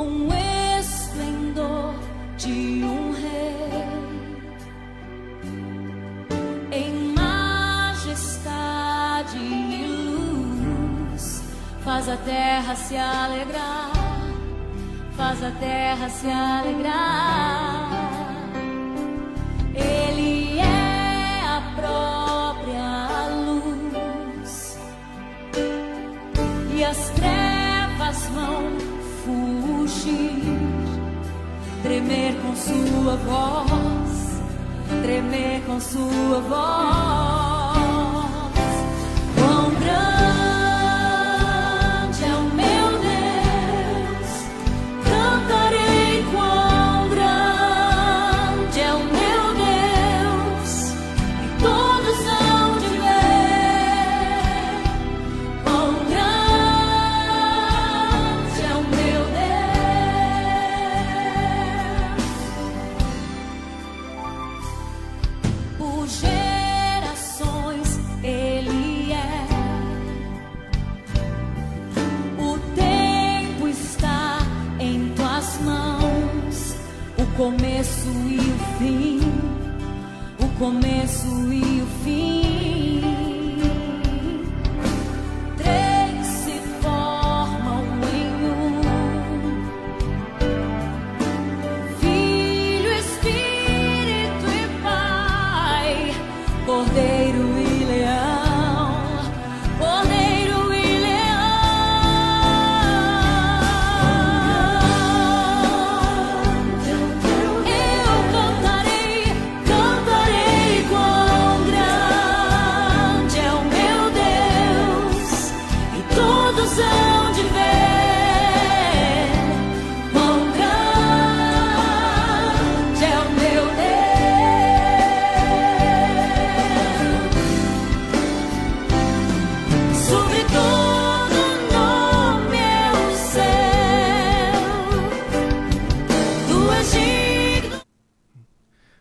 com o esplendor de um rei, em majestade e luz, faz a terra se alegrar, faz a terra se alegrar. Ele é a própria luz, e as trevas vão fugir, tremer com sua voz, tremer com sua voz. Quão grande é o meu Deus, cantarei quão grande é o meu Deus, e todos hão de ver quão grande é o meu Deus. Por gerações Ele é, o tempo está em tuas mãos, o começo e o fim, o começo e o fim. Três se formam em um: Filho, Espírito e Pai, Cordeiro e Leão, Cordeiro e Leão. Eu cantarei, cantarei quão grande é o meu Deus, e todos hão de ver quão grande é o meu Deus. Sobre todo nome é o céu, tu és digno.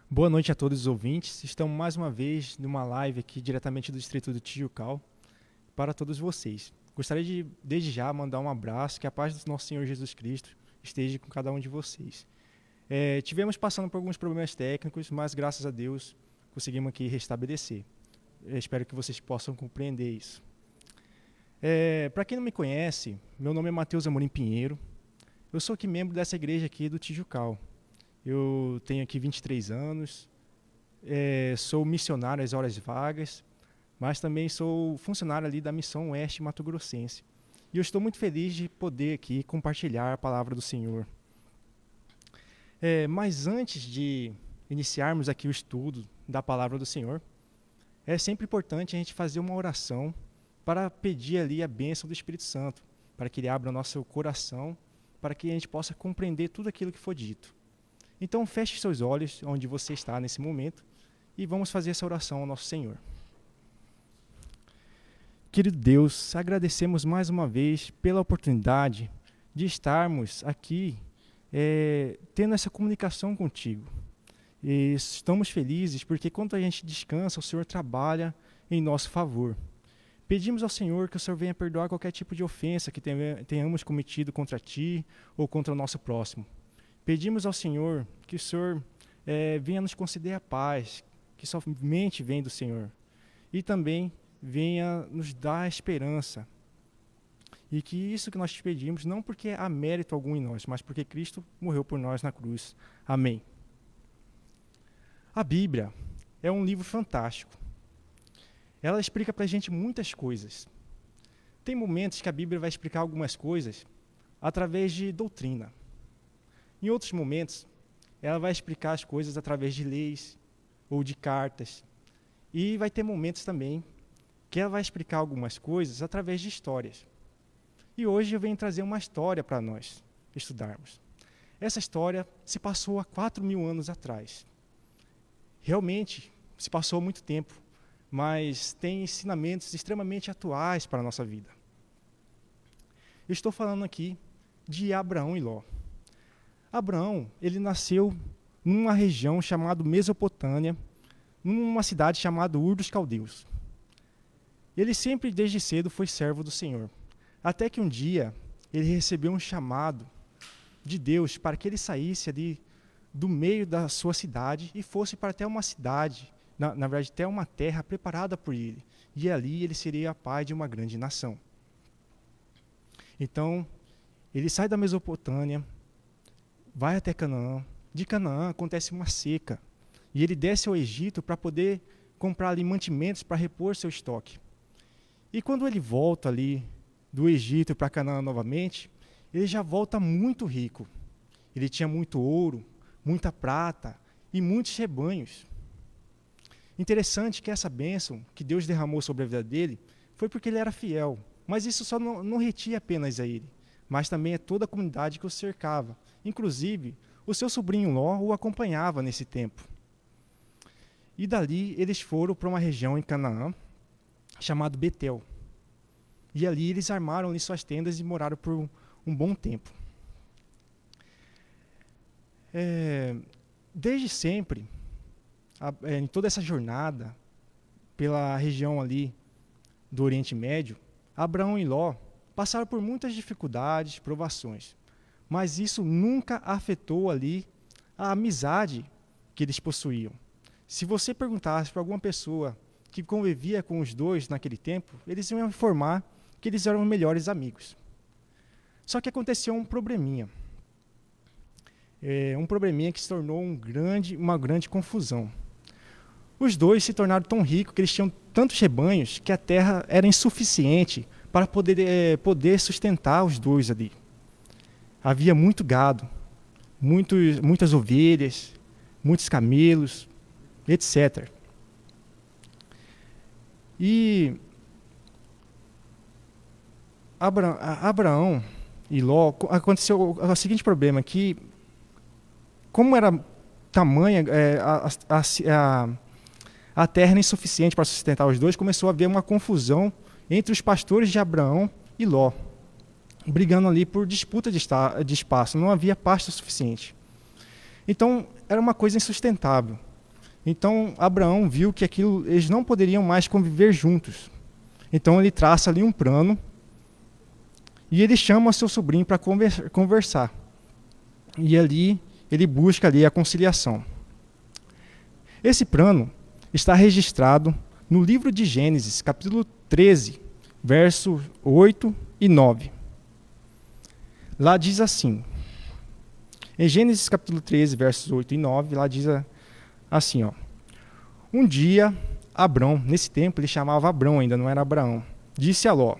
Boa noite a todos os ouvintes. Estamos mais uma vez numa live aqui diretamente do Distrito do Tijucal para todos vocês. Gostaria de, desde já, mandar um abraço, que a paz do nosso Senhor Jesus Cristo esteja com cada um de vocês. Tivemos passando por alguns problemas técnicos, mas graças a Deus conseguimos aqui restabelecer. Espero que vocês possam compreender isso. Para quem não me conhece, meu nome é Matheus Amorim Pinheiro. Eu sou aqui membro dessa igreja aqui do Tijucal. Eu tenho aqui 23 anos, sou missionário às horas vagas, mas também sou funcionário ali da Missão Oeste Mato Grossense. E eu estou muito feliz de poder aqui compartilhar a palavra do Senhor. Mas antes de iniciarmos aqui o estudo da palavra do Senhor, é sempre importante a gente fazer uma oração para pedir ali a bênção do Espírito Santo, para que Ele abra o nosso coração, para que a gente possa compreender tudo aquilo que for dito. Então feche seus olhos onde você está nesse momento e vamos fazer essa oração ao nosso Senhor. Querido Deus, agradecemos mais uma vez pela oportunidade de estarmos aqui tendo essa comunicação contigo. E estamos felizes porque quando a gente descansa, o Senhor trabalha em nosso favor. Pedimos ao Senhor que o Senhor venha perdoar qualquer tipo de ofensa que tenhamos cometido contra Ti ou contra o nosso próximo. Pedimos ao Senhor que o Senhor venha nos conceder a paz, que somente vem do Senhor. E também venha nos dar a esperança. E que isso que nós te pedimos, não porque há mérito algum em nós, mas porque Cristo morreu por nós na cruz. Amém. A Bíblia é um livro fantástico. Ela explica para a gente muitas coisas. Tem momentos que a Bíblia vai explicar algumas coisas através de doutrina. Em outros momentos, ela vai explicar as coisas através de leis ou de cartas. E vai ter momentos também que ela vai explicar algumas coisas através de histórias. E hoje eu venho trazer uma história para nós estudarmos. Essa história se passou há 4.000 anos atrás. Realmente, se passou há muito tempo, mas tem ensinamentos extremamente atuais para a nossa vida. Eu estou falando aqui de Abraão e Ló. Abraão, ele nasceu numa região chamada Mesopotâmia, numa cidade chamada Ur dos Caldeus. Ele sempre, desde cedo, foi servo do Senhor. Até que um dia, ele recebeu um chamado de Deus para que ele saísse ali do meio da sua cidade e fosse para até uma cidade, na verdade até uma terra preparada por ele. E ali ele seria pai de uma grande nação. Então, ele sai da Mesopotâmia, vai até Canaã. De Canaã acontece uma seca. E ele desce ao Egito para poder comprar ali mantimentos para repor seu estoque. E quando ele volta ali do Egito para Canaã novamente, ele já volta muito rico. Ele tinha muito ouro, muita prata e muitos rebanhos. Interessante que essa bênção que Deus derramou sobre a vida dele foi porque ele era fiel. Mas isso só não retia apenas a ele, mas também a toda a comunidade que o cercava. Inclusive, o seu sobrinho Ló o acompanhava nesse tempo. E dali eles foram para uma região em Canaã, chamada Betel. E ali eles armaram ali suas tendas e moraram por um bom tempo. Desde sempre, em toda essa jornada, pela região ali do Oriente Médio, Abraão e Ló passaram por muitas dificuldades, provações. Mas isso nunca afetou ali a amizade que eles possuíam. Se você perguntasse para alguma pessoa que convivia com os dois naquele tempo, eles iam informar que eles eram melhores amigos. Só que aconteceu um probleminha. Um probleminha que se tornou uma grande confusão. Os dois se tornaram tão ricos que eles tinham tantos rebanhos que a terra era insuficiente para poder sustentar os dois ali. Havia muito gado, muitas ovelhas, muitos camelos, etc. E Abraão e Ló, aconteceu o seguinte problema, que como era tamanha a terra era insuficiente para sustentar os dois, começou a haver uma confusão entre os pastores de Abraão e Ló, brigando ali por disputa de espaço, não havia pasto suficiente. Então, era uma coisa insustentável. Então, Abraão viu que eles não poderiam mais conviver juntos. Então, ele traça ali um plano e ele chama seu sobrinho para conversar. E ali, ele busca ali a conciliação. Esse plano está registrado no livro de Gênesis, capítulo 13, versos 8 e 9. Lá diz assim, em Gênesis capítulo 13, versos 8 e 9, lá diz assim, ó. Um dia, Abrão, nesse tempo ele chamava Abrão, ainda não era Abraão, disse a Ló,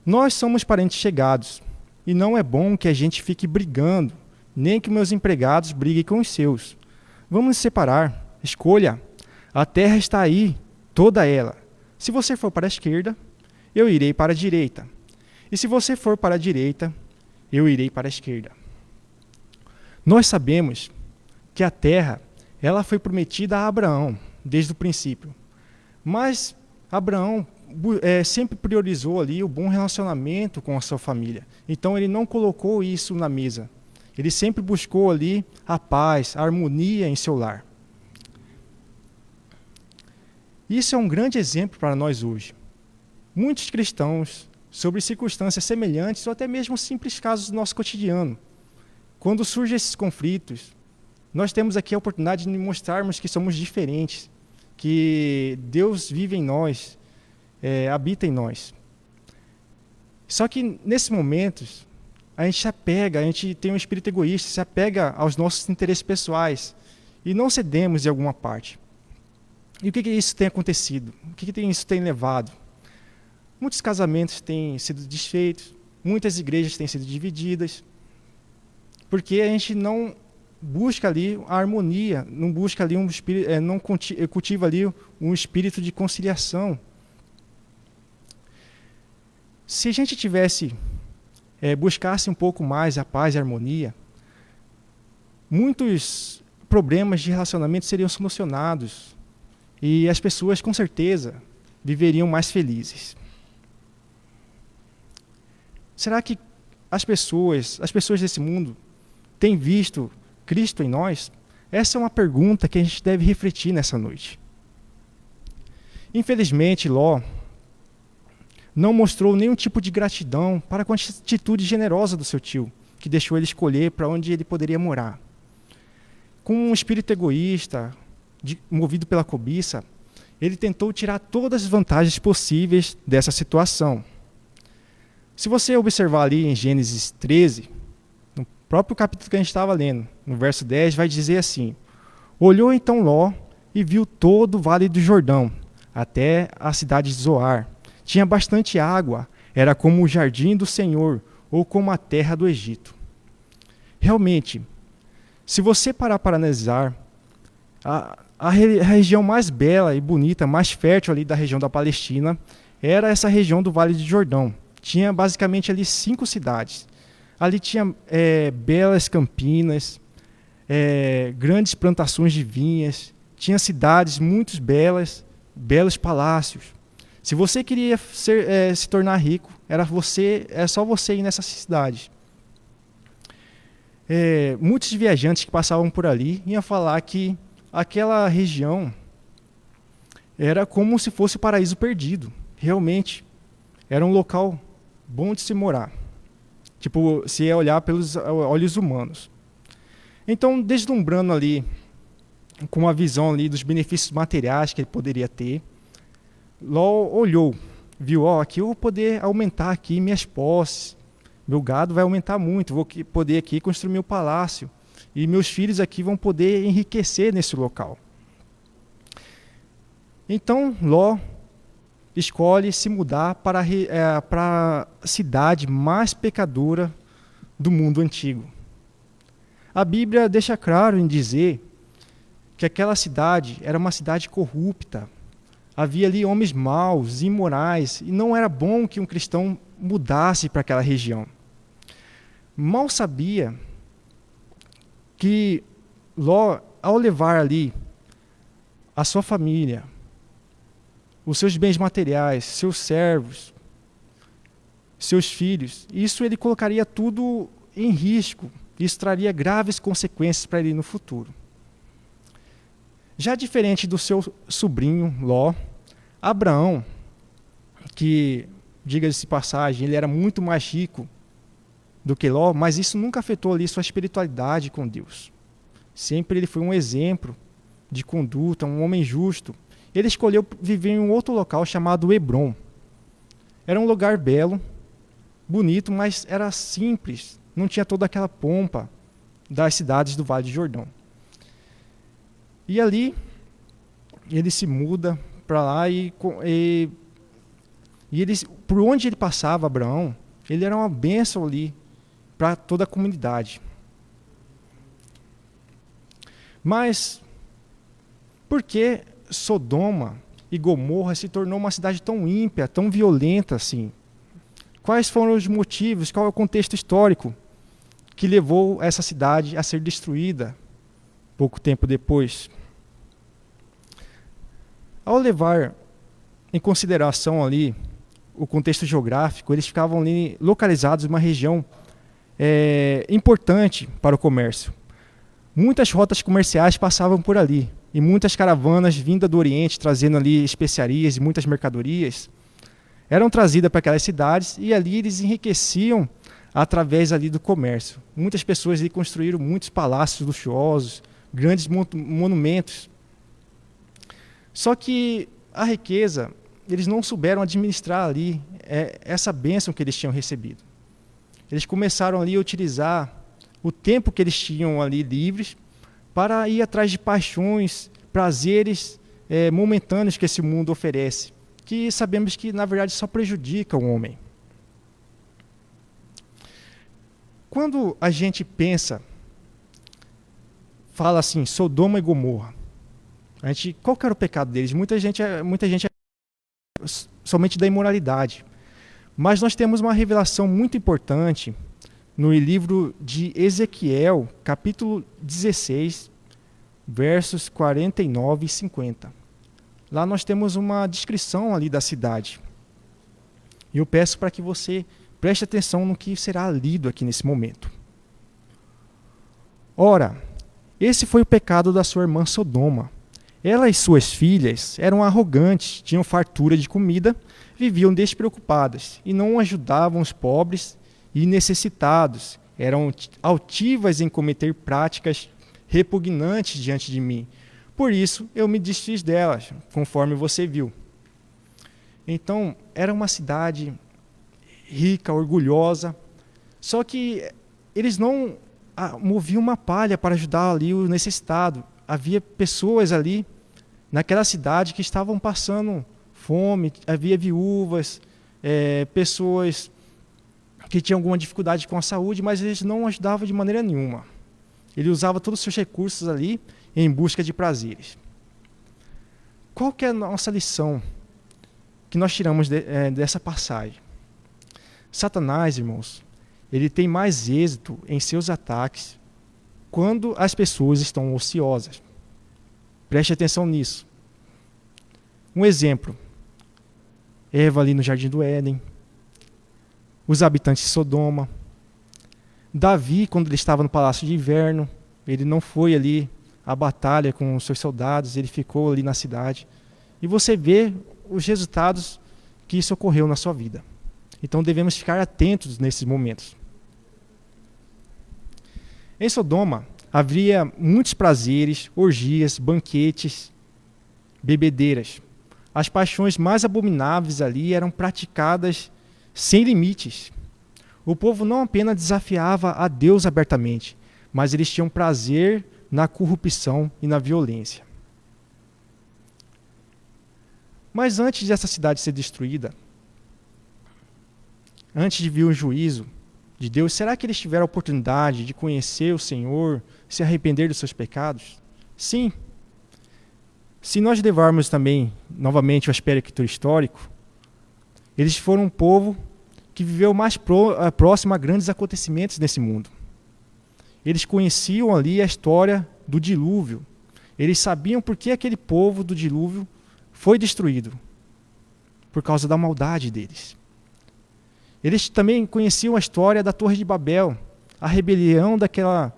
nós somos parentes chegados, e não é bom que a gente fique brigando, nem que meus empregados briguem com os seus. Vamos nos separar, escolha, a terra está aí, toda ela. Se você for para a esquerda, eu irei para a direita. E se você for para a direita, eu irei para a esquerda. Nós sabemos que a terra, ela foi prometida a Abraão, desde o princípio. Mas Abraão sempre priorizou ali o bom relacionamento com a sua família. Então ele não colocou isso na mesa. Ele sempre buscou ali a paz, a harmonia em seu lar. Isso é um grande exemplo para nós hoje. Muitos cristãos, sobre circunstâncias semelhantes ou até mesmo simples casos do nosso cotidiano, quando surgem esses conflitos, nós temos aqui a oportunidade de mostrarmos que somos diferentes, que Deus vive em nós, habita em nós. Só que nesses momentos, a gente tem um espírito egoísta, se apega aos nossos interesses pessoais e não cedemos em alguma parte. E o que isso tem acontecido? O que isso tem levado? Muitos casamentos têm sido desfeitos, muitas igrejas têm sido divididas, porque a gente não busca ali a harmonia, não busca ali não cultiva ali um espírito de conciliação. Se a gente buscasse um pouco mais a paz e a harmonia, muitos problemas de relacionamento seriam solucionados e as pessoas, com certeza, viveriam mais felizes. Será que as pessoas desse mundo têm visto Cristo em nós? Essa é uma pergunta que a gente deve refletir nessa noite. Infelizmente, Ló não mostrou nenhum tipo de gratidão para com a atitude generosa do seu tio, que deixou ele escolher para onde ele poderia morar. Com um espírito egoísta, movido pela cobiça, ele tentou tirar todas as vantagens possíveis dessa situação. Se você observar ali em Gênesis 13, no próprio capítulo que a gente estava lendo, no verso 10, vai dizer assim: olhou então Ló e viu todo o vale do Jordão, até a cidade de Zoar. Tinha bastante água, era como o jardim do Senhor, ou como a terra do Egito. Realmente, se você parar para analisar, a região mais bela e bonita, mais fértil ali da região da Palestina, era essa região do Vale do Jordão. Tinha basicamente ali 5 cidades. Ali tinha belas campinas, grandes plantações de vinhas, tinha cidades muito belas, belos palácios. Se você queria se tornar rico, era só você ir nessa cidade. Muitos viajantes que passavam por ali iam falar que aquela região era como se fosse o paraíso perdido. Realmente, era um local bom de se morar. Tipo, se é olhar pelos olhos humanos. Então, deslumbrando ali, com a visão ali dos benefícios materiais que ele poderia ter, Ló olhou, viu, aqui eu vou poder aumentar aqui minhas posses, meu gado vai aumentar muito, vou poder aqui construir meu palácio, e meus filhos aqui vão poder enriquecer nesse local. Então, Ló escolhe se mudar para a cidade mais pecadora do mundo antigo. A Bíblia deixa claro em dizer que aquela cidade era uma cidade corrupta. Havia ali homens maus, imorais, e não era bom que um cristão mudasse para aquela região. Mal sabia que Ló, ao levar ali a sua família, os seus bens materiais, seus servos, seus filhos, isso ele colocaria tudo em risco. Isso traria graves consequências para ele no futuro. Já diferente do seu sobrinho Ló, Abraão, que, diga-se de passagem, ele era muito mais rico do que Ló, mas isso nunca afetou ali sua espiritualidade com Deus. Sempre ele foi um exemplo de conduta, um homem justo. Ele escolheu viver em um outro local chamado Hebrom. Era um lugar belo, bonito, mas era simples, não tinha toda aquela pompa das cidades do Vale do Jordão. E ali, ele se muda para lá e ele, por onde ele passava, Abraão, ele era uma bênção ali para toda a comunidade. Mas, por que Sodoma e Gomorra se tornou uma cidade tão ímpia, tão violenta assim? Quais foram os motivos, qual é o contexto histórico que levou essa cidade a ser destruída pouco tempo depois? Ao levar em consideração ali o contexto geográfico, eles ficavam ali localizados em uma região importante para o comércio. Muitas rotas comerciais passavam por ali, e muitas caravanas vindas do Oriente, trazendo ali especiarias e muitas mercadorias, eram trazidas para aquelas cidades, e ali eles enriqueciam através ali do comércio. Muitas pessoas ali construíram muitos palácios luxuosos, grandes monumentos. Só que a riqueza, eles não souberam administrar ali essa bênção que eles tinham recebido. Eles começaram ali a utilizar o tempo que eles tinham ali livres para ir atrás de paixões, prazeres momentâneos que esse mundo oferece, que sabemos que, na verdade, só prejudica o homem. Quando a gente fala assim, Sodoma e Gomorra, qual que era o pecado deles? Muita gente somente da imoralidade. Mas nós temos uma revelação muito importante no livro de Ezequiel, capítulo 16, versos 49 e 50. Lá nós temos uma descrição ali da cidade. E eu peço para que você preste atenção no que será lido aqui nesse momento. Ora, esse foi o pecado da sua irmã Sodoma. Ela e suas filhas eram arrogantes, tinham fartura de comida, viviam despreocupadas e não ajudavam os pobres e necessitados. eram altivas em cometer práticas repugnantes diante de mim. Por isso, eu me desfiz delas, conforme você viu. Então, era uma cidade rica, orgulhosa, só que eles não moviam uma palha para ajudar ali o necessitado. Havia pessoas ali, naquela cidade, que estavam passando fome, havia viúvas, pessoas que tinham alguma dificuldade com a saúde, mas eles não ajudavam de maneira nenhuma. Ele usava todos os seus recursos ali em busca de prazeres. Qual que é a nossa lição que nós tiramos dessa passagem? Satanás, irmãos, ele tem mais êxito em seus ataques quando as pessoas estão ociosas. Preste atenção nisso. Um exemplo, Eva ali no Jardim do Éden, os habitantes de Sodoma, Davi, quando ele estava no Palácio de Inverno, ele não foi ali à batalha com os seus soldados, ele ficou ali na cidade. E você vê os resultados que isso ocorreu na sua vida. Então devemos ficar atentos nesses momentos. Em Sodoma, havia muitos prazeres, orgias, banquetes, bebedeiras. As paixões mais abomináveis ali eram praticadas sem limites. O povo não apenas desafiava a Deus abertamente, mas eles tinham prazer na corrupção e na violência. Mas antes dessa cidade ser destruída, antes de vir o juízo de Deus, será que eles tiveram a oportunidade de conhecer o Senhor, se arrepender dos seus pecados? Sim. Se nós levarmos também, novamente, o aspecto histórico, eles foram um povo que viveu mais próximo a grandes acontecimentos nesse mundo. Eles conheciam ali a história do dilúvio. Eles sabiam por que aquele povo do dilúvio foi destruído. Por causa da maldade deles. Eles também conheciam a história da Torre de Babel, a rebelião daquela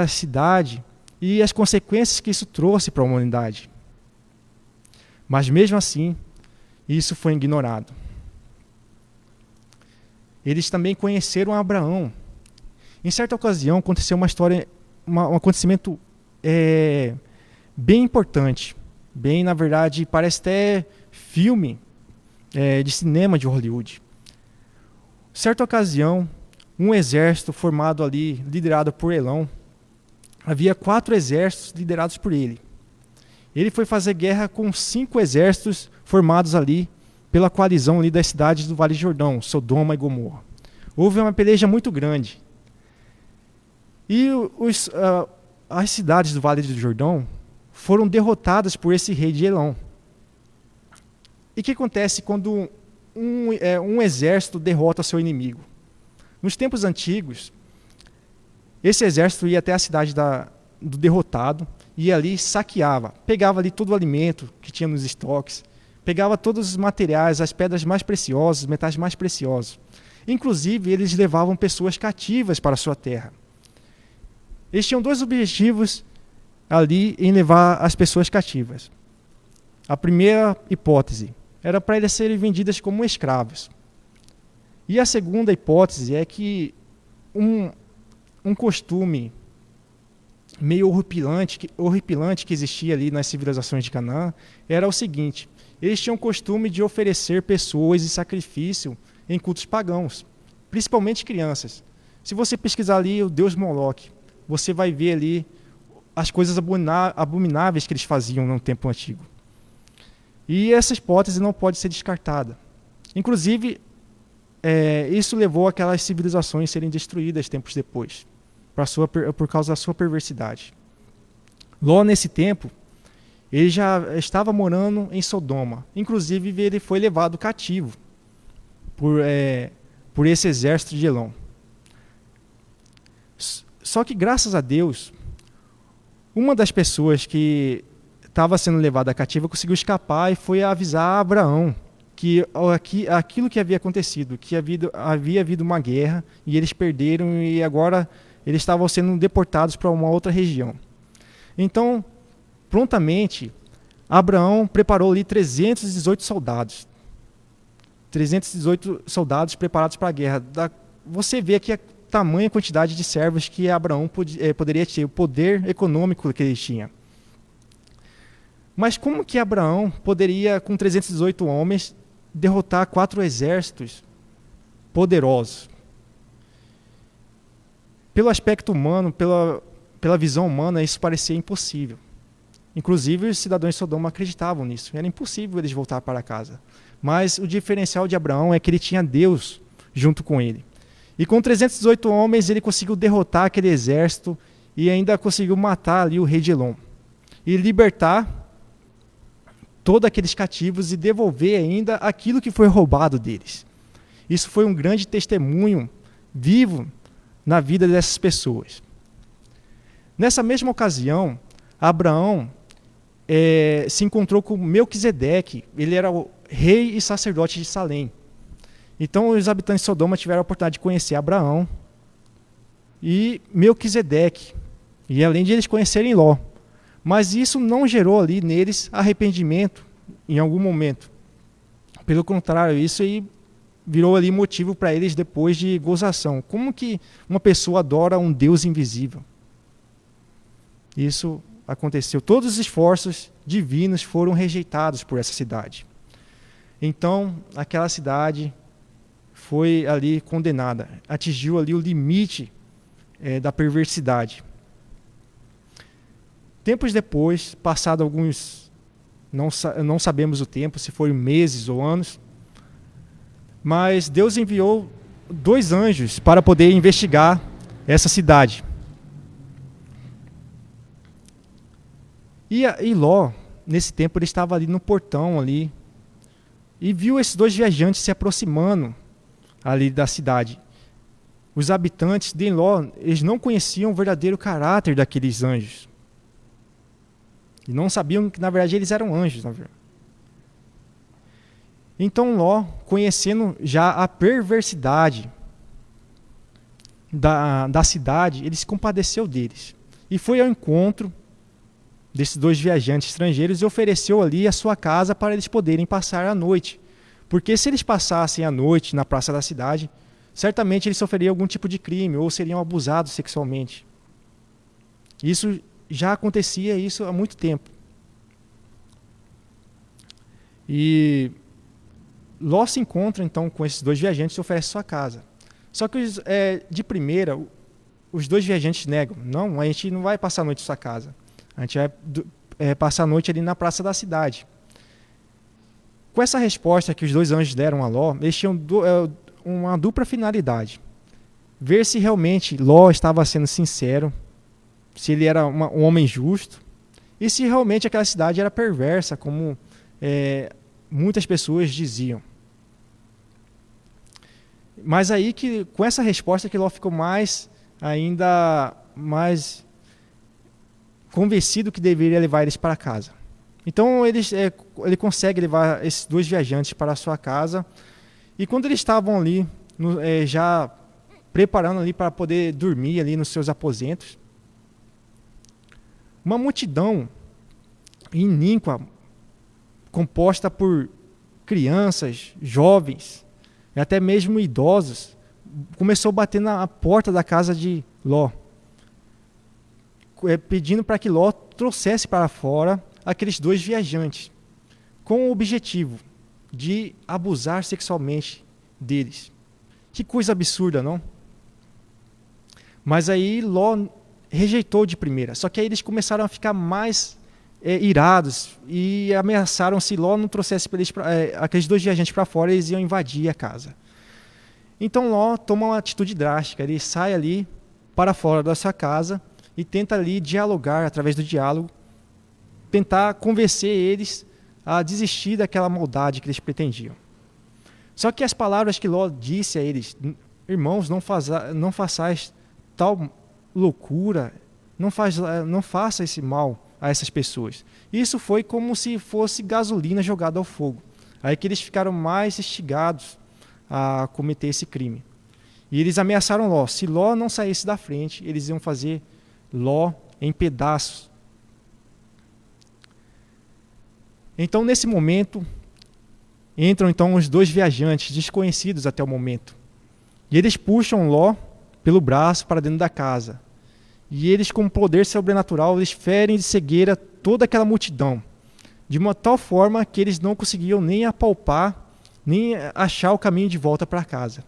cidade e as consequências que isso trouxe para a humanidade. Mas mesmo assim, isso foi ignorado. Eles também conheceram Abraão. Em certa ocasião aconteceu uma história, um acontecimento bem importante, bem, na verdade, parece até filme de cinema de Hollywood. Certa ocasião, um exército formado ali, liderado por Elão, havia 4 exércitos liderados por ele. Ele foi fazer guerra com 5 exércitos formados ali pela coalizão ali das cidades do Vale do Jordão, Sodoma e Gomorra. Houve uma peleja muito grande. E as cidades do Vale do Jordão foram derrotadas por esse rei de Elão. E o que acontece quando um exército derrota seu inimigo? Nos tempos antigos, esse exército ia até a cidade do derrotado e ali saqueava, pegava ali todo o alimento que tinha nos estoques, pegava todos os materiais, as pedras mais preciosas, os metais mais preciosos. Inclusive, eles levavam pessoas cativas para a sua terra. Eles tinham 2 objetivos ali em levar as pessoas cativas. A primeira hipótese era para eles serem vendidas como escravos. E a segunda hipótese é que um costume meio horripilante que existia ali nas civilizações de Canaã era o seguinte: eles tinham o costume de oferecer pessoas em sacrifício em cultos pagãos, principalmente crianças. Se você pesquisar ali o deus Moloque, você vai ver ali as coisas abomináveis que eles faziam no tempo antigo. E essa hipótese não pode ser descartada. Inclusive, isso levou aquelas civilizações a serem destruídas tempos depois, por causa da sua perversidade. Ló, nesse tempo, ele já estava morando em Sodoma. Inclusive, ele foi levado cativo por esse exército de Elão. Só que, graças a Deus, uma das pessoas que estava sendo levada cativa conseguiu escapar e foi avisar a Abraão que aquilo que havia acontecido, que havia havido uma guerra e eles perderam e agora eles estavam sendo deportados para uma outra região. Então, prontamente, Abraão preparou ali 318 soldados. 318 soldados preparados para a guerra. Você vê que tamanha quantidade de servos que Abraão poderia ter, o poder econômico que ele tinha. Mas como que Abraão poderia, com 318 homens, derrotar 4 exércitos poderosos? Pelo aspecto humano, pela visão humana, isso parecia impossível. Inclusive, os cidadãos de Sodoma acreditavam nisso. Era impossível eles voltar para casa. Mas o diferencial de Abraão é que ele tinha Deus junto com ele. E com 318 homens, ele conseguiu derrotar aquele exército e ainda conseguiu matar ali o rei de Elom. E libertar todos aqueles cativos e devolver ainda aquilo que foi roubado deles. Isso foi um grande testemunho vivo na vida dessas pessoas. Nessa mesma ocasião, Abraão se encontrou com Melquisedeque. Ele era o rei e sacerdote de Salém. Então os habitantes de Sodoma tiveram a oportunidade de conhecer Abraão e Melquisedeque, e além de eles conhecerem Ló. Mas isso não gerou ali neles arrependimento em algum momento. Pelo contrário, isso aí virou ali motivo para eles depois de gozação. Como que uma pessoa adora um Deus invisível? Isso aconteceu. Todos os esforços divinos foram rejeitados por essa cidade. Então, aquela cidade foi ali condenada, atingiu ali o limite da perversidade. Tempos depois, passado alguns, não sabemos o tempo, se foi meses ou anos, mas Deus enviou 2 anjos para poder investigar essa cidade. E Ló, nesse tempo, ele estava ali no portão ali e viu esses 2 viajantes se aproximando ali da cidade. Os habitantes de Ló, eles não conheciam o verdadeiro caráter daqueles anjos. E não sabiam que, na verdade, eles eram anjos. Então Ló, conhecendo já a perversidade da cidade, ele se compadeceu deles. E foi ao encontro desses 2 viajantes estrangeiros e ofereceu ali a sua casa para eles poderem passar a noite. Porque se eles passassem a noite na praça da cidade, certamente eles sofreriam algum tipo de crime ou seriam abusados sexualmente. Isso já acontecia isso há muito tempo. E Ló se encontra então com esses 2 viajantes e oferece sua casa. Só que de primeira, os 2 viajantes negam. Não, a gente não vai passar a noite em sua casa. A gente vai passar a noite ali na praça da cidade. Com essa resposta que os 2 anjos deram a Ló, eles tinham uma dupla finalidade. Ver se realmente Ló estava sendo sincero, se ele era um homem justo, e se realmente aquela cidade era perversa, como muitas pessoas diziam. Mas aí que com essa resposta que Ló ficou ainda mais convencido que deveria levar eles para casa. Então ele consegue levar esses 2 viajantes para a sua casa, e quando eles estavam ali já preparando ali para poder dormir ali nos seus aposentos, uma multidão iníqua, composta por crianças, jovens e até mesmo idosos, começou a bater na porta da casa de Ló, pedindo para que Ló trouxesse para fora aqueles 2 viajantes, com o objetivo de abusar sexualmente deles. Que coisa absurda, não? Mas aí Ló rejeitou de primeira, só que aí eles começaram a ficar mais irados e ameaçaram, se Ló não trouxesse aqueles 2 viajantes para fora, eles iam invadir a casa. Então Ló toma uma atitude drástica, ele sai ali para fora da sua casa e tenta ali dialogar, através do diálogo, tentar convencer eles a desistir daquela maldade que eles pretendiam. Só que as palavras que Ló disse a eles: irmãos, não façais tal loucura, não faça esse mal a essas pessoas. Isso foi como se fosse gasolina jogada ao fogo. Aí que eles ficaram mais instigados a cometer esse crime. E eles ameaçaram Ló. Se Ló não saísse da frente, eles iam fazer Ló em pedaços. Então, nesse momento, entram então os 2 viajantes desconhecidos até o momento. E eles puxam Ló pelo braço para dentro da casa. E eles, com poder sobrenatural, eles ferem de cegueira toda aquela multidão, de uma tal forma que eles não conseguiam nem apalpar, nem achar o caminho de volta para casa.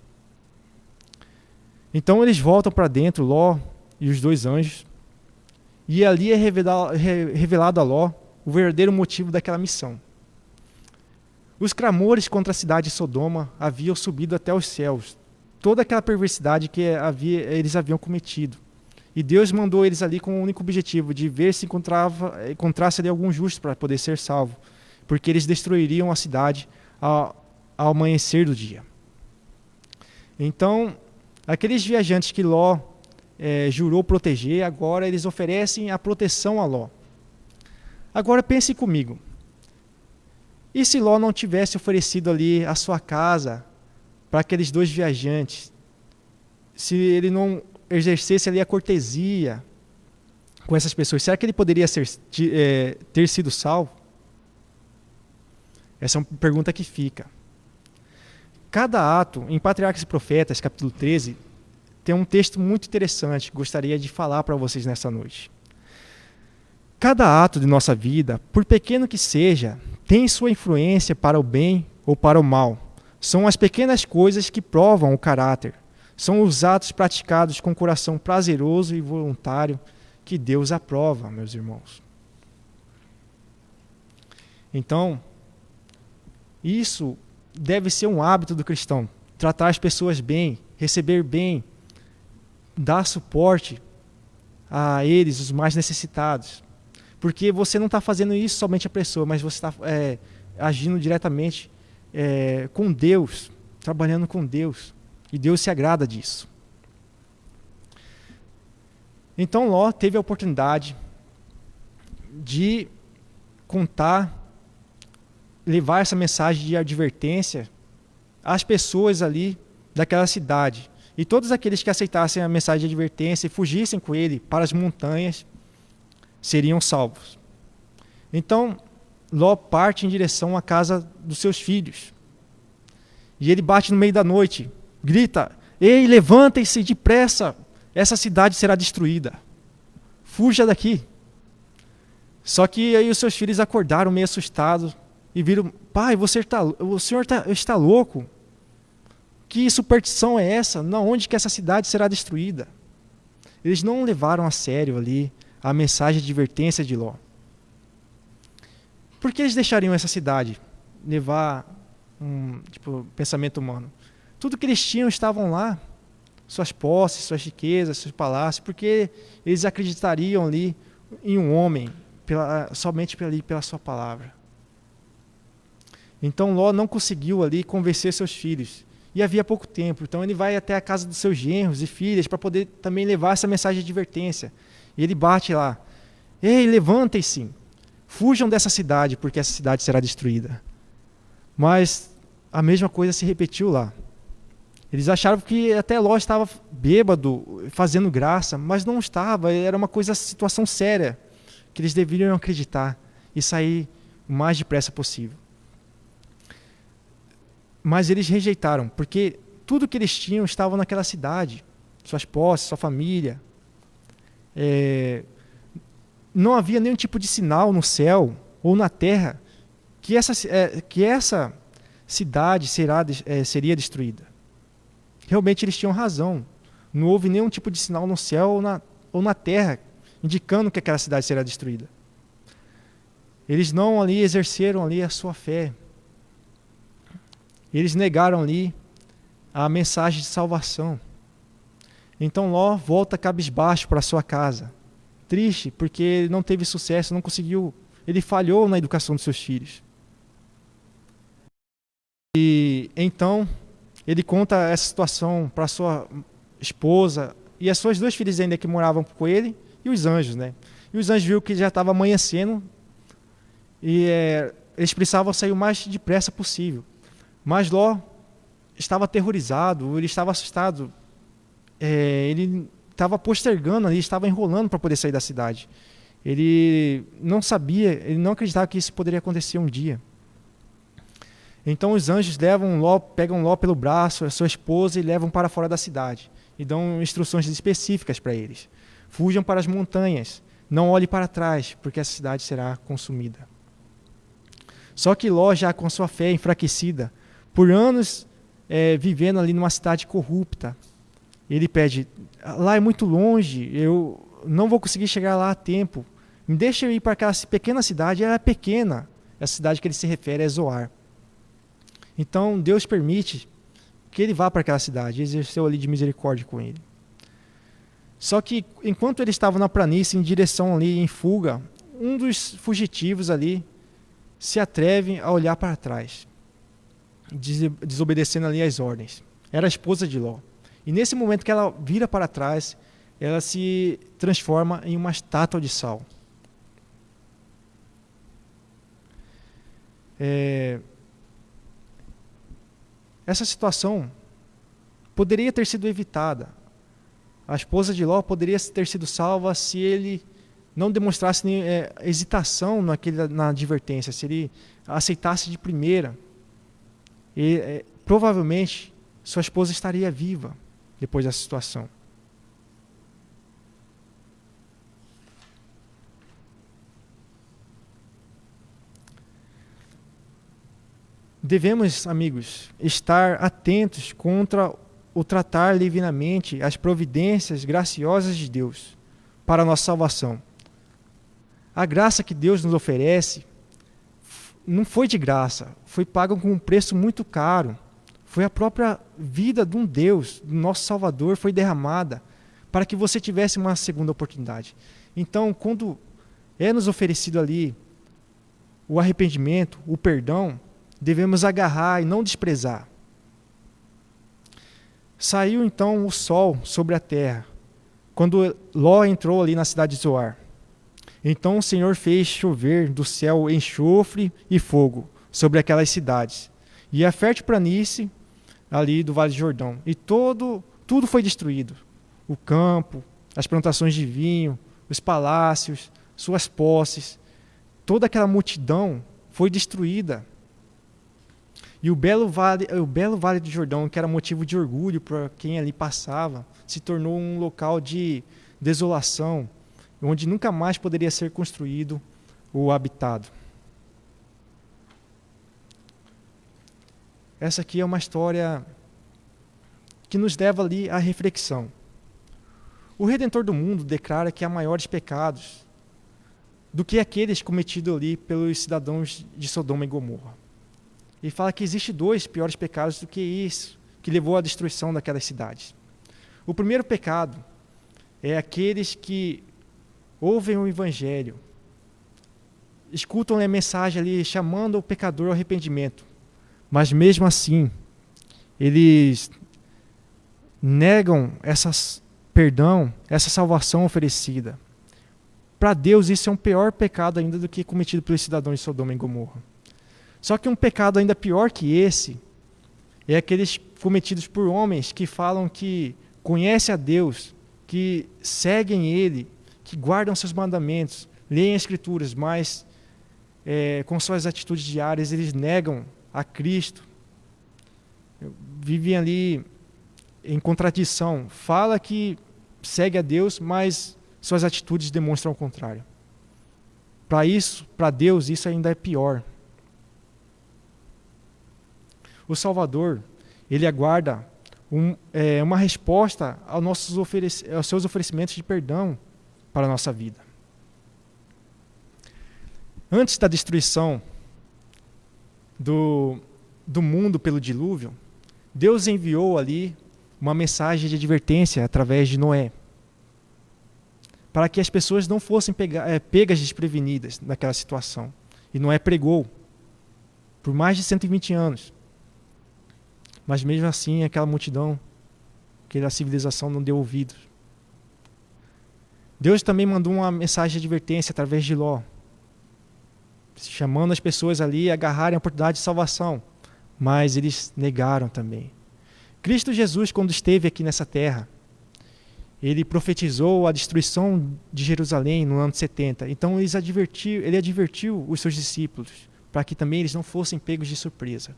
Então eles voltam para dentro, Ló e os 2 anjos, e ali é revelado a Ló o verdadeiro motivo daquela missão. Os clamores contra a cidade de Sodoma haviam subido até os céus, toda aquela perversidade que eles haviam cometido. E Deus mandou eles ali com o único objetivo de ver se encontrasse ali algum justo para poder ser salvo, porque eles destruiriam a cidade ao amanhecer do dia. Então, aqueles viajantes que Ló jurou proteger, agora eles oferecem a proteção a Ló. Agora pense comigo, e se Ló não tivesse oferecido ali a sua casa para aqueles 2 viajantes, se ele não exercesse ali a cortesia com essas pessoas, será que ele poderia ter sido salvo? Essa é uma pergunta que fica. Cada ato, em Patriarcas e Profetas, capítulo 13, tem um texto muito interessante que gostaria de falar para vocês nessa noite. Cada ato de nossa vida, por pequeno que seja, tem sua influência para o bem ou para o mal. São as pequenas coisas que provam o caráter. São os atos praticados com coração prazeroso e voluntário que Deus aprova, meus irmãos. Então, isso deve ser um hábito do cristão. Tratar as pessoas bem, receber bem, dar suporte a eles, os mais necessitados. Porque você não está fazendo isso somente a pessoa, mas você está agindo diretamente com Deus, trabalhando com Deus. E Deus se agrada disso. Então Ló teve a oportunidade de levar essa mensagem de advertência às pessoas ali daquela cidade. E todos aqueles que aceitassem a mensagem de advertência e fugissem com ele para as montanhas seriam salvos. Então Ló parte em direção à casa dos seus filhos. E ele bate no meio da noite, grita: ei, levantem-se depressa, essa cidade será destruída. Fuja daqui. Só que aí os seus filhos acordaram meio assustados e viram: pai, o senhor está louco? Que superstição é essa? Onde que essa cidade será destruída? Eles não levaram a sério ali a mensagem de advertência de Ló. Por que eles deixariam essa cidade levar pensamento humano? Tudo que eles tinham estavam lá, suas posses, suas riquezas, seus palácios, porque eles acreditariam ali em um homem, somente pela sua palavra. Então Ló não conseguiu ali convencer seus filhos, e havia pouco tempo, então ele vai até a casa dos seus genros e filhas para poder também levar essa mensagem de advertência. E ele bate lá: ei, levantem-se, fujam dessa cidade, porque essa cidade será destruída. Mas a mesma coisa se repetiu lá. Eles acharam que até Ló estava bêbado, fazendo graça, mas não estava, era uma situação séria, que eles deveriam acreditar e sair o mais depressa possível. Mas eles rejeitaram, porque tudo que eles tinham estava naquela cidade, suas posses, sua família. Não havia nenhum tipo de sinal no céu ou na terra que essa cidade seria destruída. Realmente eles tinham razão. Não houve nenhum tipo de sinal no céu ou na terra indicando que aquela cidade será destruída. Eles não ali exerceram ali a sua fé. Eles negaram ali a mensagem de salvação. Então Ló volta cabisbaixo para sua casa, triste porque ele não teve sucesso, não conseguiu, ele falhou na educação dos seus filhos. E então ele conta essa situação para sua esposa e as suas 2 filhas ainda que moravam com ele, e os anjos, né? E os anjos viram que já estava amanhecendo e eles precisavam sair o mais depressa possível. Mas Ló estava aterrorizado, ele estava assustado, ele estava postergando ali, estava enrolando para poder sair da cidade. Ele não sabia, ele não acreditava que isso poderia acontecer um dia. Então os anjos pegam Ló pelo braço, a sua esposa, e levam para fora da cidade. e dão instruções específicas para eles. Fujam para as montanhas, não olhe para trás, porque essa cidade será consumida. Só que Ló, já com sua fé enfraquecida, por anos vivendo ali numa cidade corrupta, ele pede, lá é muito longe, eu não vou conseguir chegar lá a tempo, me deixa eu ir para aquela pequena cidade. Ela é pequena, essa cidade que ele se refere é Zoar. Então Deus permite que ele vá para aquela cidade, exerceu ali de misericórdia com ele. Só que enquanto ele estava na planície, em direção ali, em fuga, um dos fugitivos ali se atreve a olhar para trás, desobedecendo ali as ordens. Era a esposa de Ló. E nesse momento que ela vira para trás, ela se transforma em uma estátua de sal. Essa situação poderia ter sido evitada. A esposa de Ló poderia ter sido salva se ele não demonstrasse hesitação na advertência, se ele aceitasse de primeira. Provavelmente sua esposa estaria viva depois dessa situação. Devemos, amigos, estar atentos contra o tratar levianamente as providências graciosas de Deus para a nossa salvação. A graça que Deus nos oferece não foi de graça, foi paga com um preço muito caro. Foi a própria vida de um Deus, do nosso Salvador, foi derramada para que você tivesse uma segunda oportunidade. Então, quando é nos oferecido ali o arrependimento, o perdão, devemos agarrar e não desprezar. Saiu então o sol sobre a terra, quando Ló entrou ali na cidade de Zoar. Então o Senhor fez chover do céu enxofre e fogo sobre aquelas cidades, e a fértil planície ali do Vale de Jordão. E tudo foi destruído. O campo, as plantações de vinho, os palácios, suas posses, toda aquela multidão foi destruída. E o belo vale do Jordão, que era motivo de orgulho para quem ali passava, se tornou um local de desolação, onde nunca mais poderia ser construído ou habitado. Essa aqui é uma história que nos leva ali à reflexão. O Redentor do mundo declara que há maiores pecados do que aqueles cometidos ali pelos cidadãos de Sodoma e Gomorra. Ele fala que existe 2 piores pecados do que isso, que levou à destruição daquelas cidades. O primeiro pecado é aqueles que ouvem o Evangelho, escutam a mensagem ali chamando o pecador ao arrependimento, mas mesmo assim, eles negam perdão, essa salvação oferecida. Para Deus isso é um pior pecado ainda do que cometido pelos cidadãos de Sodoma e Gomorra. Só que um pecado ainda pior que esse é aqueles cometidos por homens que falam que conhecem a Deus, que seguem Ele, que guardam seus mandamentos, leem as Escrituras, mas com suas atitudes diárias eles negam a Cristo. Vivem ali em contradição. Fala que segue a Deus, mas suas atitudes demonstram o contrário. Para Deus, isso ainda é pior. O Salvador, ele aguarda uma resposta aos seus oferecimentos de perdão para a nossa vida. Antes da destruição do mundo pelo dilúvio, Deus enviou ali uma mensagem de advertência através de Noé, para que as pessoas não fossem pegas desprevenidas naquela situação. E Noé pregou por mais de 120 anos. Mas mesmo assim, aquela multidão, aquela civilização não deu ouvidos. Deus também mandou uma mensagem de advertência através de Ló, chamando as pessoas ali a agarrarem a oportunidade de salvação, mas eles negaram também. Cristo Jesus, quando esteve aqui nessa terra, ele profetizou a destruição de Jerusalém no ano 70. Então ele advertiu os seus discípulos para que também eles não fossem pegos de surpresa.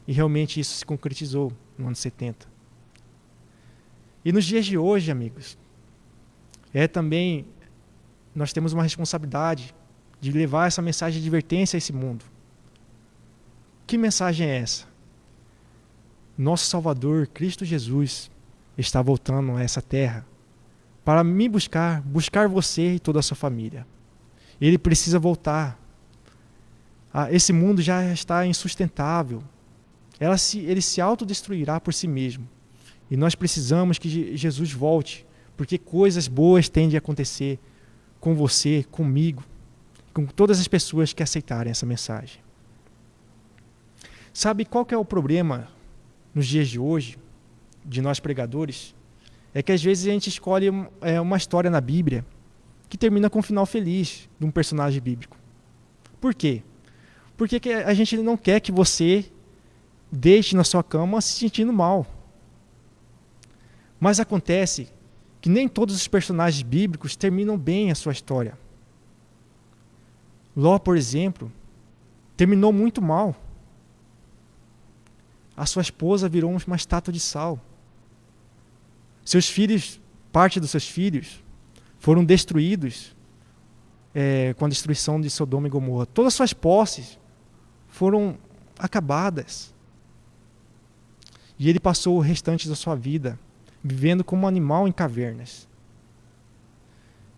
E realmente isso se concretizou no ano 70. E nos dias de hoje, amigos, também nós temos uma responsabilidade de levar essa mensagem de advertência a esse mundo. Que mensagem é essa? Nosso Salvador, Cristo Jesus, está voltando a essa terra para me buscar você e toda a sua família. Ele precisa voltar. Esse mundo já está insustentável. Ele se autodestruirá por si mesmo. E nós precisamos que Jesus volte, porque coisas boas tendem a acontecer com você, comigo, com todas as pessoas que aceitarem essa mensagem. Sabe qual que é o problema nos dias de hoje, de nós pregadores? É que às vezes a gente escolhe uma história na Bíblia que termina com um final feliz de um personagem bíblico. Por quê? Porque a gente não quer que você deite na sua cama se sentindo mal. Mas acontece que nem todos os personagens bíblicos terminam bem a sua história. Ló, por exemplo, terminou muito mal. A sua esposa virou uma estátua de sal. Seus filhos, parte dos seus filhos, foram destruídos com a destruição de Sodoma e Gomorra. Todas as suas posses foram acabadas. E ele passou o restante da sua vida vivendo como um animal em cavernas.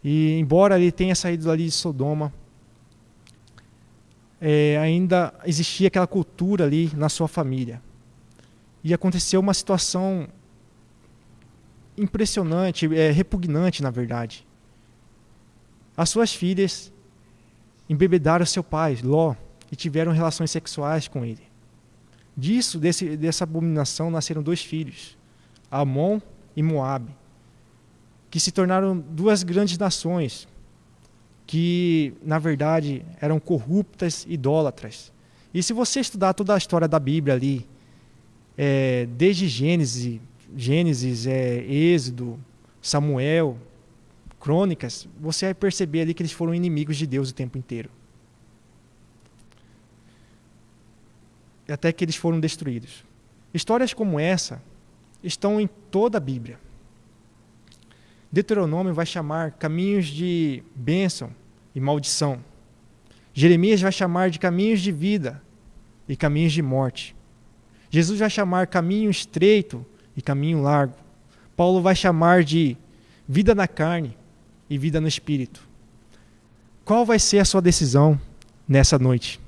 E embora ele tenha saído ali de Sodoma, ainda existia aquela cultura ali na sua família. E aconteceu uma situação impressionante, repugnante na verdade. As suas filhas embebedaram seu pai, Ló, e tiveram relações sexuais com ele. Dessa abominação nasceram 2 filhos, Amon e Moabe, que se tornaram 2 grandes nações, que na verdade eram corruptas, idólatras. E se você estudar toda a história da Bíblia ali, desde Gênesis, Êxodo, Samuel, Crônicas, você vai perceber ali que eles foram inimigos de Deus o tempo inteiro. Até que eles foram destruídos. Histórias como essa estão em toda a Bíblia. Deuteronômio vai chamar caminhos de bênção e maldição. Jeremias vai chamar de caminhos de vida e caminhos de morte. Jesus vai chamar caminho estreito e caminho largo. Paulo vai chamar de vida na carne e vida no espírito. Qual vai ser a sua decisão nessa noite?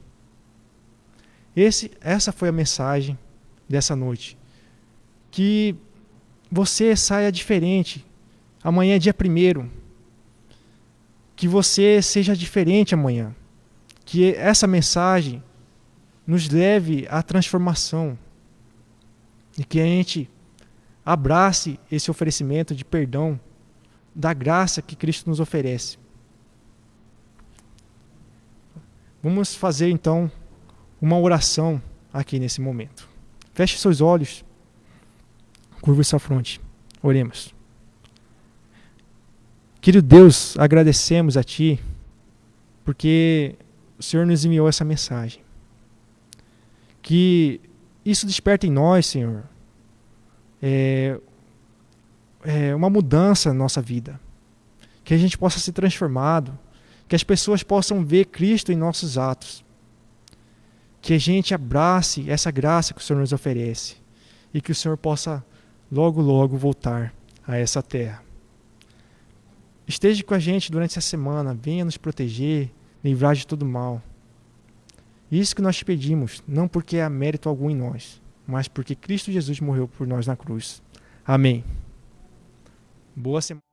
Essa foi a mensagem dessa noite. Que você saia diferente. Amanhã é dia 1º. Que você seja diferente amanhã. Que essa mensagem nos leve à transformação. E que a gente abrace esse oferecimento de perdão, da graça que Cristo nos oferece. Vamos fazer então uma oração aqui nesse momento. Feche seus olhos, curva sua fronte, oremos. Querido Deus, agradecemos a Ti, porque o Senhor nos enviou essa mensagem. Que isso desperta em nós, Senhor, uma mudança na nossa vida. Que a gente possa ser transformado, que as pessoas possam ver Cristo em nossos atos. Que a gente abrace essa graça que o Senhor nos oferece e que o Senhor possa logo, logo voltar a essa terra. Esteja com a gente durante essa semana, venha nos proteger, livrar de todo mal. Isso que nós te pedimos, não porque há mérito algum em nós, mas porque Cristo Jesus morreu por nós na cruz. Amém. Boa semana.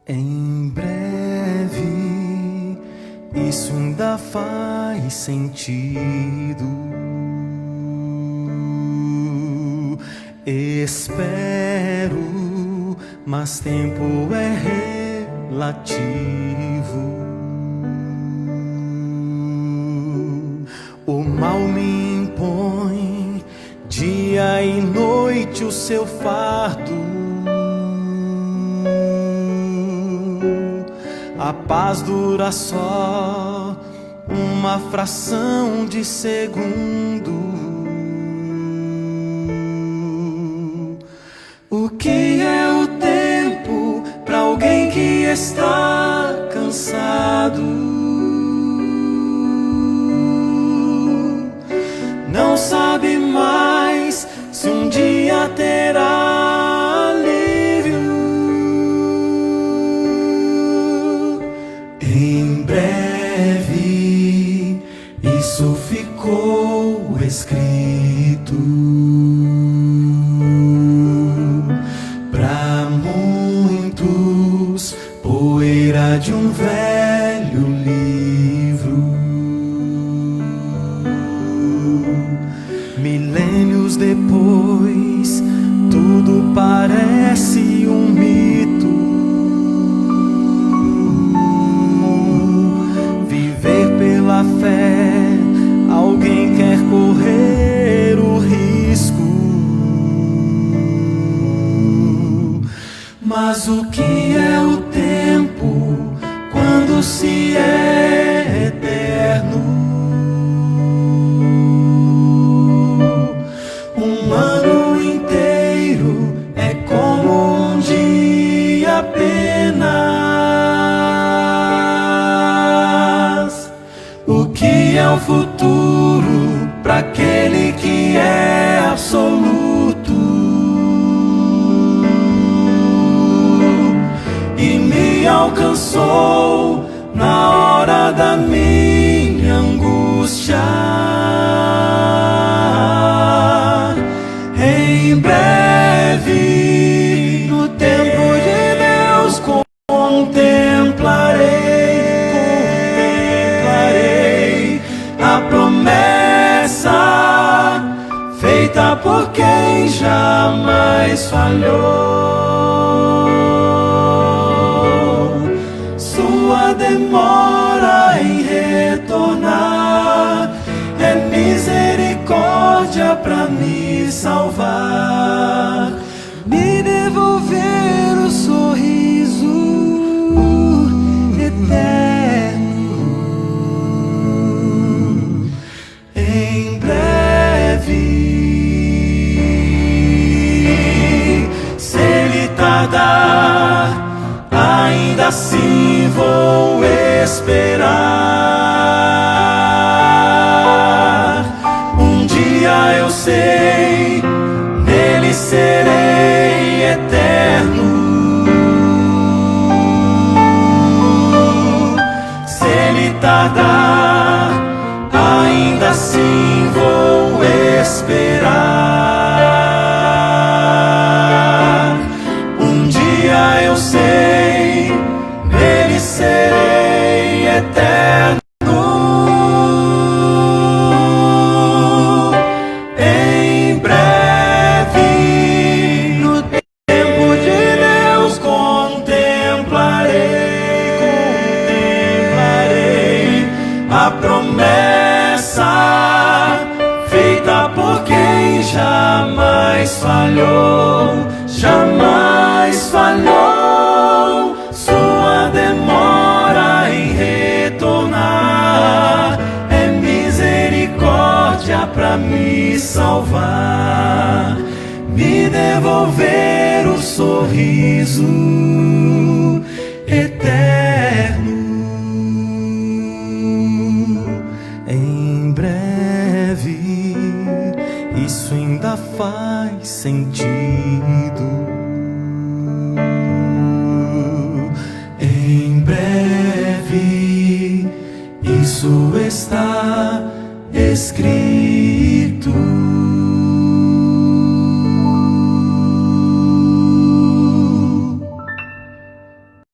Em breve, isso ainda faz sentido. Espero, mas tempo é relativo. O mal me impõe dia e noite o seu fardo. A paz dura só uma fração de segundo. O que é o tempo para alguém que está cansado? Não sabe mais se um dia terá alívio. Em breve isso ficou escrito para muitos, poeira de um velho livro. Milênios depois, tudo parece um mito. Viver pela fé, alguém quer correr o risco. Mas o que é o tempo quando se é eterno? Um ano inteiro é como um dia apenas. O que é o futuro para aquele que é absoluto e me alcançou na hora da minha angústia? Em breve, no tempo de Deus, contemplarei a promessa feita por quem jamais falhou. Sua demora em retornar é misericórdia para me salvar, me devolver o sorriso eterno. Em breve, se ele tardar, ainda assim vou esperar. Um dia eu sei, nele serei eterno. Se ele tardar, ainda assim vou esperar. Um dia eu sei, nele serei eterno. Em breve, no tempo de Deus, contemplarei a promessa feita por quem jamais falhou, jamais falhou. Sua demora em retornar é misericórdia para me salvar, me devolver o sorriso eterno. Em breve, isso ainda faz sentido. Em breve, isso está escrito.